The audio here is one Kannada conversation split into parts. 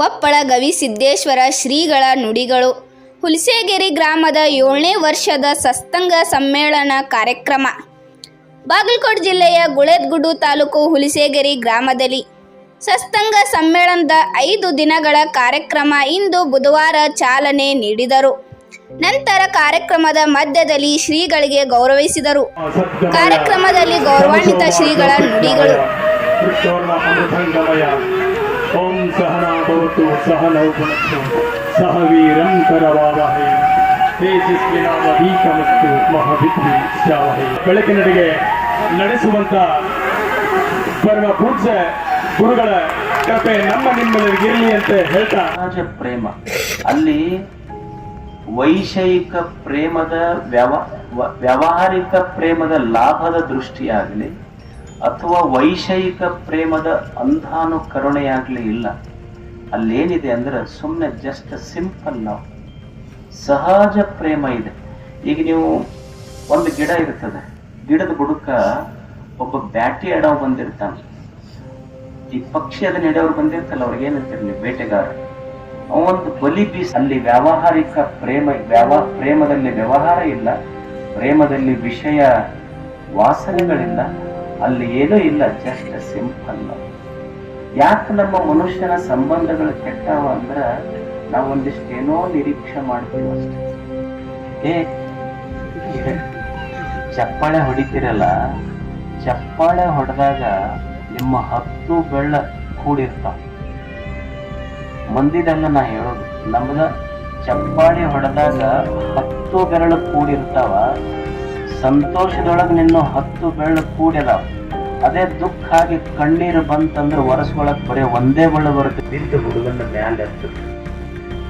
ಕೊಪ್ಪಳ ಗವಿಸಿದ್ದೇಶ್ವರ ಶ್ರೀಗಳ ನುಡಿಗಳು. ಹುಲಿಸೇಗೆರೆ ಗ್ರಾಮದ 7ನೇ ವರ್ಷದ ಸತ್ಸಂಗ ಸಮ್ಮೇಳನ ಕಾರ್ಯಕ್ರಮ. ಬಾಗಲಕೋಟೆ ಜಿಲ್ಲೆಯ ಗುಳೇದಗುಡ್ಡು ತಾಲೂಕು ಹುಲಿಸೇಗೆರೆ ಗ್ರಾಮದಲ್ಲಿ ಸತ್ಸಂಗ ಸಮ್ಮೇಳನದ 5 ದಿನಗಳ ಕಾರ್ಯಕ್ರಮ ಇಂದು ಬುಧವಾರ ಚಾಲನೆ ನೀಡಿದರು. ನಂತರ ಕಾರ್ಯಕ್ರಮದ ಮಧ್ಯದಲ್ಲಿ ಶ್ರೀಗಳಿಗೆ ಗೌರವಿಸಿದರು. ಕಾರ್ಯಕ್ರಮದಲ್ಲಿ ಗೌರವಾನ್ವಿತ ಶ್ರೀಗಳ ನುಡಿಗಳು. ಓಂ ಸಹನಾ ಭವತು ಸಹನೌ ಭುನಕ್ತು ಸಹ ವೀರಂ ಕರವಾವಹೈ ತೇಜಸ್ವಿನಾವಧೀತಮಸ್ತು ಮಹಾವಿದ್ವಿಷಾವಹೈ. ಬೆಳಕಿನಡೆಗೆ ನಡೆಸುವಂತ ಪರಮ ಪೂಜ್ಯ ಗುರುಗಳ ಕೃಪೆ ನಮ್ಮ ನಿಮ್ಮೆಲ್ಲರಿಗಿರಲಿ ಅಂತ ಹೇಳ್ತಾ, ಸಹಜ ಪ್ರೇಮ ಅಲ್ಲಿ ವೈಷಯಿಕ ಪ್ರೇಮದ ವ್ಯಾವಹಾರಿಕ ಪ್ರೇಮದ ಲಾಭದ ದೃಷ್ಟಿಯಾಗಲಿ ಅಥವಾ ವೈಷಯಿಕ ಪ್ರೇಮದ ಅಂಧಾನುಕರುಣೆಯಾಗಲಿ ಇಲ್ಲ. ಅಲ್ಲೇನಿದೆ ಅಂದ್ರೆ ಸುಮ್ಮನೆ ಜಸ್ಟ್ ಸಿಂಪಲ್ ಲವ್, ಸಹಜ ಪ್ರೇಮ ಇದೆ. ಈಗ ನೀವು ಒಂದು ಗಿಡ ಇರ್ತದೆ, ಗಿಡದ ಬುಡಕ ಒಬ್ಬ ಬ್ಯಾಟಿ ಆಡೋ ಬಂದಿರ್ತಾನೆ, ಈ ಪಕ್ಷಿ ಅದನ್ನ ಹಿಡಿಯೋರು ಬಂದಿರ್ತಲ್ಲ, ಅವ್ರಿಗೆ ಏನಂತೀರಿ ಬೇಟೆಗಾರ, ಅವೊಂದು ಬಲಿ ಬೀಸ್. ಅಲ್ಲಿ ವ್ಯಾವಹಾರಿಕ ಪ್ರೇಮದಲ್ಲಿ ವ್ಯವಹಾರ ಇಲ್ಲ, ಪ್ರೇಮದಲ್ಲಿ ವಿಷಯ ವಾಸನೆಗಳಿಲ್ಲ, ಅಲ್ಲಿ ಏನೂ ಇಲ್ಲ, ಜಸ್ಟ್ ಸಿಂಪಲ್. ಯಾಕೆ ನಮ್ಮ ಮನುಷ್ಯನ ಸಂಬಂಧಗಳು ಕೆಟ್ಟವ ಅಂದ್ರ ನಾವು ಒಂದಿಷ್ಟೇನೋ ನಿರೀಕ್ಷೆ ಮಾಡ್ತೀವಿ ಅಷ್ಟೇ. ಚಪ್ಪಾಳೆ ಹೊಡಿತೀರಲ್ಲ, ಚಪ್ಪಾಳೆ ಹೊಡೆದಾಗ ನಿಮ್ಮ 10 ಬೆಳ್ಳ ಕೂಡಿರ್ತಾವ. ಮಂದಿದೆಲ್ಲ ನಾ ಹೇಳೋದು, ನಮ್ದ ಚಪ್ಪಾಳೆ ಹೊಡೆದಾಗ 10 ಬೆರಳು ಕೂಡಿರ್ತಾವ. ಸಂತೋಷದೊಳಗೆ ನಿನ್ನ 10 ಬೆರಳು ಕೂಡಿದಾವ. ಅದೇ ದುಃಖ ಆಗಿ ಕಣ್ಣೀರು ಬಂತಂದ್ರೆ ಒರೆಸ್ಕೊಳಕ್ ಬರೀ ಒಂದೇ ಬೆಳ್ಳು ಬರುತ್ತೆ. ಬಿದ್ದು ಹುಡುಗನ ಮ್ಯಾಲೆ ಎತ್ತು.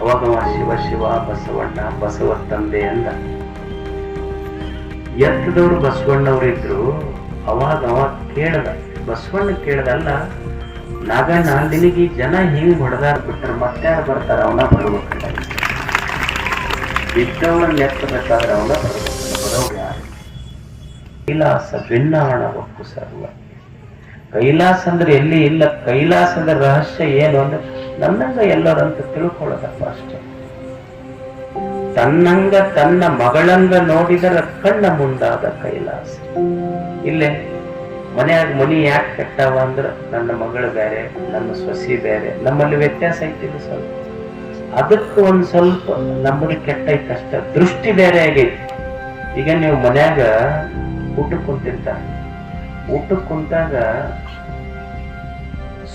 ಅವಾಗವ ಶಿವ ಶಿವ ಬಸವಣ್ಣ ಬಸವ ತಂದೆ ಅಂದ. ಎತ್ತದವ್ರು ಬಸವಣ್ಣವ್ರು ಇದ್ರು. ಅವಾಗ ಕೇಳ್ದ, ಬಸವಣ್ಣ ಕೇಳ್ದಲ್ಲ, ನಾಗಣ್ಣ ನಿನಗೆ ಜನ ಹಿಂಗ್ ಹೊಡೆದಾರ ಬಿಟ್ರೆ ಮತ್ತಾರು ಬರ್ತಾರ, ಅವನ ಬರ್ಬೇಕಲ್ಲ. ಬಿದ್ದವನ್ನ ಎತ್ತಬೇಕಾದ್ರೆ ಅವನ ಬರ್ಬೇಕಲ್ಲ, ಬರೋರು ಯಾರು? ಕೈಲಾಸ ಭಿನ್ನಾವಣ ಒಪ್ಪು ಸರ್ವ. ಕೈಲಾಸ ಅಂದ್ರೆ ಎಲ್ಲಿ ಇಲ್ಲ. ಕೈಲಾಸದ ರಹಸ್ಯ ಏನು ಅಂದ್ರೆ ನನ್ನಂಗ ಎಲ್ಲರಂತ ತಿಳ್ಕೊಳ್ಳೋದಪ್ಪ ಅಷ್ಟೇ. ತನ್ನಂಗ ತನ್ನ ಮಗಳಂಗ ನೋಡಿದರ ಕಣ್ಣ ಮುಂದಾದ ಕೈಲಾಸ. ಇಲ್ಲೇ ಮನೆಯಾಗ ಮನಿ ಯಾಕೆ ಕೆಟ್ಟವ ಅಂದ್ರ ನನ್ನ ಮಗಳು ಬೇರೆ, ನನ್ನ ಸೊಸಿ ಬೇರೆ, ನಮ್ಮಲ್ಲಿ ವ್ಯತ್ಯಾಸ ಐತಿಲ್ಲ ಸ್ವಲ್ಪ. ಅದಕ್ಕೆ ಒಂದ್ ಸ್ವಲ್ಪ ನಮ್ಮದು ಕೆಟ್ಟೈತಷ್ಟ, ದೃಷ್ಟಿ ಬೇರೆ ಆಗೈತಿ. ಈಗ ನೀವು ಮನ್ಯಾಗ ಊಟಕ್ಕೆ ಕುಂತಿರ್ತಾರೆ, ಊಟಕ್ಕೆ ಕುಂತಾಗ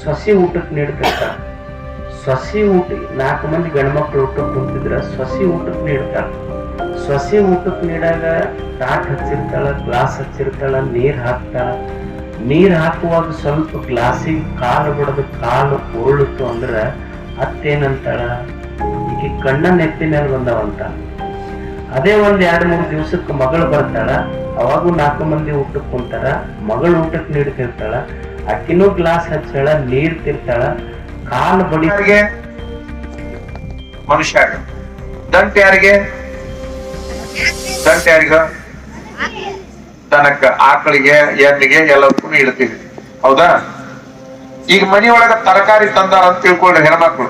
ಸೊಸಿ ಊಟಕ್ಕೆ ನೀಡ್ತಿರ್ತಾರ. ಸೊಸಿ ಊಟ 4 ಮಂದಿ ಗಂಡ್ಮಕ್ಳು ಊಟಕ್ಕೆ ಕುಂತಿದ್ರ ಸೊಸಿ ಊಟಕ್ಕೆ ನೀಡ್ತಾರ. ಸೊಸಿ ಊಟಕ್ಕೆ ನೀಡಾಗ ತಾಟ್ ಹಚ್ಚಿರ್ತಾಳ, ಗ್ಲಾಸ್ ಹಚ್ಚಿರ್ತಾಳ, ನೀರ್ ಹಾಕ್ತಾಳ. ನೀರ್ ಹಾಕುವಾಗ ಸ್ವಲ್ಪ ಗ್ಲಾಸಿಗೆ ಕಾಲು ಬಿಡದು, ಕಾಲು ಉರುಳಿತು ಅಂದ್ರ ಅತ್ತೇನಂತಾಳ, ಈಗ ಕಣ್ಣನ್ನ ಎತ್ತಿನಲ್ಲಿ ಬಂದವಂತ. ಅದೇ 1-2-3 ದಿವಸಕ್ಕೆ ಮಗಳು ಬರ್ತಾಳ, ಅವಾಗೂ 4 ಮಂದಿ ಊಟಕ್ಕೆ ಕುಂತಾರ. ಮಗಳು ಊಟಕ್ಕೆ ನೀಡ್ತಿರ್ತಾಳ, ಅಕ್ಕಿನೂ ಗ್ಲಾಸ್ ಹಚ್ಚಾಳ, ನೀರ್ ತಿರ್ತಾಳ, ಕಾಲು ಬಡಿ. ಮನುಷ್ಯ ದಂಟ ಯಾರಿಗೆ? ದಂಟ ಯಾರಿಗ? ದನಕ್ಕ, ಆಕಳಿಗೆ, ಎಣ್ಣಿಗೆ ಎಲ್ಲಕ್ಕೂ ಇಡ್ತೀವಿ, ಹೌದಾ? ಈಗ ಮನಿ ಒಳಗ ತರಕಾರಿ ತಂದಾಳ ಅಂತ ತಿಳ್ಕೊಳ್ರಿ ಹೆಣ್ಮಕ್ಳು.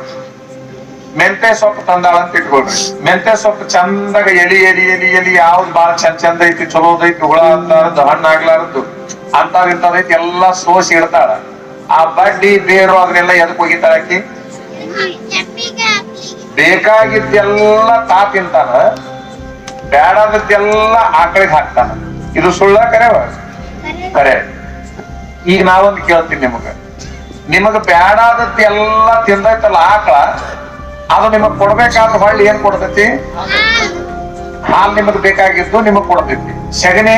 ಮೆಂತೆ ಸೊಪ್ಪು ತಂದಾಳ ಅಂತ ಇಟ್ಕೊಳ್ರಿ. ಮೆಂತೆ ಸೊಪ್ಪು ಚಂದಾಗ ಎಲಿ ಎಲಿ ಎಲಿ ಎಲಿ ಯಾವ್ದು ಬಾಳ ಚಂದ ಐತಿ, ಚಲೋದೈತಿ, ಹುಳ ಅಂತಾರದ್ದು, ಹಣ್ಣು ಆಗ್ಲಾರದ್ದು ಇಂಥದೈತಿ ಎಲ್ಲಾ ಸೋಸಿ ಇಡ್ತಾಳ. ಆ ಬಡ್ಡಿ ಬೇರು ಅದನ್ನೆಲ್ಲ ಎದಕ್ ಹೋಗಿತಾಳ ಆಕಿ? ಬೇಕಾಗಿದ್ದೆಲ್ಲ ತಾ ತಿಂತಾನ, ಬೇಡಾದದ್ದೆಲ್ಲ ಆಕಳಿಗೆ ಹಾಕ್ತಾನ. ಇದು ಸುಳ್ಳ ಕರೆವ? ಕರೆ. ಈಗ ನಾವೊಂದು ಕೇಳ್ತೀನಿ ನಿಮಗ ಬೇಡಾದದ್ದೆಲ್ಲ ತಿಂದೈತಲ್ಲ ಆಕಳ, ಅದು ನಿಮಗ್ ಕೊಡ್ಬೇಕಾದ ಹೊಳ್ಳಿ ಏನ್ ಕೊಡ್ತೈತಿ? ಹಾಲು ನಿಮಗ್ ಬೇಕಾಗಿದ್ದು ನಿಮಗ್ ಕೊಡ್ತೈತಿ. ಸಗಣಿ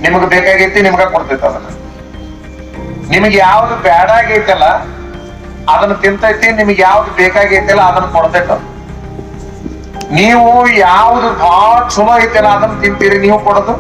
ನಿಮಗ್ ಬೇಕಾಗೈತಿ, ನಿಮ್ಗ ಕೊಡ್ತೈತಿ. ಅದನ್ನ ನಿಮಗ್ ಯಾವ್ದು ಬೇಡಾಗೈತಲ್ಲ ಅದನ್ನ ತಿಂತೈತಿ, ನಿಮಗ್ ಯಾವ್ದು ಬೇಕಾಗೈತಲ್ಲ ಅದನ್ನ ಕೊಡ್ತೈತ. ನೀವು ಯಾವ್ದು ಬಹಳ ಚಲೋ ಐತಲ್ಲ ಅದನ್ನ ತಿಂತೀರಿ, ನೀವು ಕೊಡೋದು